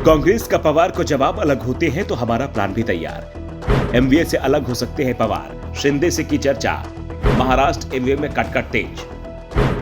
कांग्रेस का पवार को जवाब अलग होते हैं तो हमारा प्लान भी तैयार। एमवीए से अलग हो सकते हैं पवार, शिंदे से की चर्चा। महाराष्ट्र एमवीए में कटकट तेज।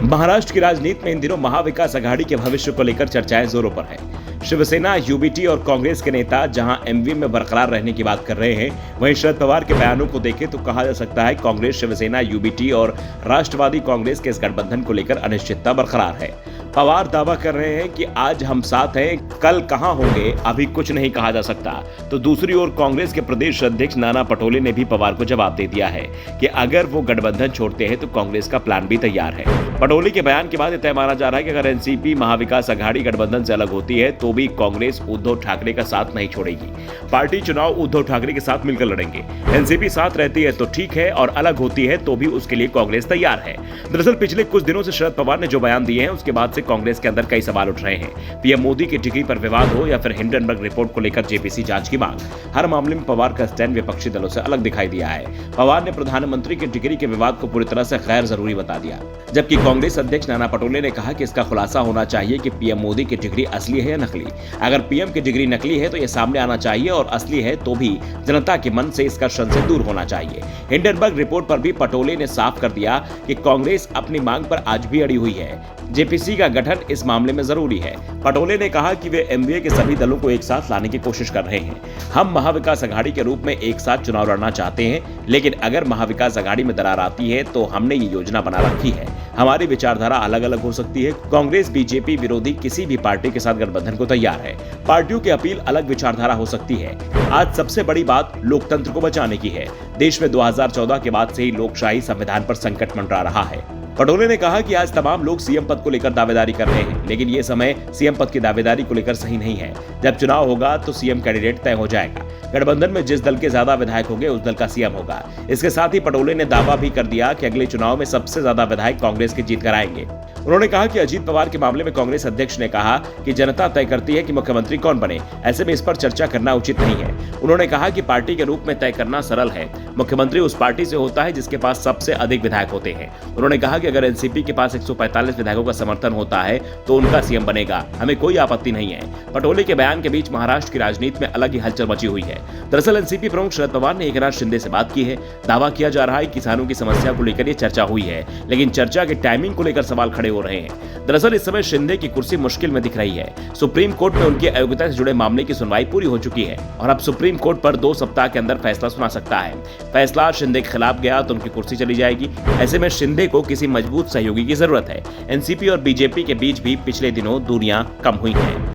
महाराष्ट्र की राजनीति में इन दिनों महाविकास आघाड़ी के भविष्य को लेकर चर्चाएं जोरों पर है। शिवसेना, यूबीटी और कांग्रेस के नेता जहां एमवीए में बरकरार रहने की बात कर रहे हैं, वहीं शरद पवार के बयानों को देखें तो कहा जा सकता है कांग्रेस, शिवसेना, यूबीटी और राष्ट्रवादी कांग्रेस के इस गठबंधन को लेकर अनिश्चितता बरकरार है। पवार दावा कर रहे हैं कि आज हम साथ हैं, कल कहां होंगे अभी कुछ नहीं कहा जा सकता। तो दूसरी ओर कांग्रेस के प्रदेश अध्यक्ष नाना पटोले ने भी पवार को जवाब दे दिया है कि अगर वो गठबंधन छोड़ते हैं तो कांग्रेस का प्लान भी तैयार है। पटोले के बयान के बाद यह तय माना जा रहा है कि अगर एनसीपी महाविकास आघाड़ी गठबंधन से अलग होती है तो भी कांग्रेस उद्धव ठाकरे का साथ नहीं छोड़ेगी। पार्टी चुनाव उद्धव ठाकरे के साथ मिलकर लड़ेंगे। एनसीपी साथ रहती है तो ठीक है और अलग होती है तो भी उसके लिए कांग्रेस तैयार है। दरअसल पिछले कुछ दिनों से शरद पवार ने जो बयान दिए हैं उसके बाद से कांग्रेस के अंदर कई सवाल उठ रहे हैं। पीएम मोदी की डिग्री पर विवाद हो या फिर हिंडनबर्ग रिपोर्ट को लेकर जेपीसी जांच की मांग, हर मामले में पवार का स्टैंड विपक्षी दलों से अलग दिखाई दिया है। पवार ने प्रधानमंत्री की डिग्री के विवाद को पूरी तरह से गैर जरूरी बता दिया, जबकि कांग्रेस अध्यक्ष नाना पटोले ने कहा कि इसका खुलासा होना चाहिए कि पीएम मोदी की डिग्री असली है या नकली। अगर पीएम की डिग्री नकली है तो यह सामने आना चाहिए और असली है तो भी जनता के मन से इसका संशय दूर होना चाहिए। हिंडनबर्ग रिपोर्ट पर भी पटोले ने साफ कर दिया कि कांग्रेस अपनी मांग पर आज भी अड़ी हुई है। जेपीसी का गठन इस मामले में जरूरी है। पटोले ने कहा कि वे एमवीए के सभी दलों को एक साथ लाने की कोशिश कर रहे हैं। हम महाविकास आघाड़ी के रूप में एक साथ चुनाव लड़ना चाहते हैं, लेकिन अगर महाविकास आघाड़ी में दरार आती है तो हमने ये योजना बना रखी है। हमारी विचारधारा अलग अलग हो सकती है। कांग्रेस बीजेपी विरोधी किसी भी पार्टी के साथ गठबंधन को तैयार है। पार्टियों की अपील अलग विचारधारा हो सकती है। आज सबसे बड़ी बात लोकतंत्र को बचाने की है। देश में 2014 के बाद से ही लोकशाही संविधान पर संकट मंडरा रहा है। पटोले ने कहा कि आज तमाम लोग सीएम पद को लेकर दावेदारी कर रहे हैं, लेकिन ये समय सीएम पद की दावेदारी को लेकर सही नहीं है। जब चुनाव होगा तो सीएम कैंडिडेट तय हो जाएगा। गठबंधन में जिस दल के ज्यादा विधायक होंगे उस दल का सीएम होगा। इसके साथ ही पटोले ने दावा भी कर दिया कि अगले चुनाव में सबसे ज्यादा विधायक कांग्रेस की जीत कराएंगे। उन्होंने कहा कि अजीत पवार के मामले में कांग्रेस अध्यक्ष ने कहा कि जनता तय करती है कि मुख्यमंत्री कौन बने, ऐसे में इस पर चर्चा करना उचित नहीं है। उन्होंने कहा कि पार्टी के रूप में तय करना सरल है। मुख्यमंत्री उस पार्टी से होता है जिसके पास सबसे अधिक विधायक होते हैं। उन्होंने कहा कि अगर एनसीपी के पास 145 विधायकों का समर्थन होता है तो उनका सीएम बनेगा, हमें कोई आपत्ति नहीं है। पटोले के बयान के बीच महाराष्ट्र की राजनीति में अलग ही हलचल मची हुई है। दरअसल एनसीपी प्रमुख शरद पवार ने एकनाथ शिंदे से बात की है। दावा किया जा रहा है किसानों की समस्या को लेकर ये चर्चा हुई है, लेकिन चर्चा के टाइमिंग को लेकर सवाल खड़े हो रहे हैं। दरअसल इस समय शिंदे की कुर्सी मुश्किल में दिख रही है। सुप्रीम कोर्ट में उनकी अयोग्यता से जुड़े मामले की सुनवाई पूरी हो चुकी है और अब सुप्रीम कोर्ट पर 2 सप्ताह के अंदर फैसला सुना सकता है। फैसला शिंदे के खिलाफ गया तो उनकी कुर्सी चली जाएगी। ऐसे में शिंदे को किसी मजबूत सहयोगी की जरूरत है। एनसीपी और बीजेपी के बीच भी पिछले दिनों दूरियां कम हुई हैं।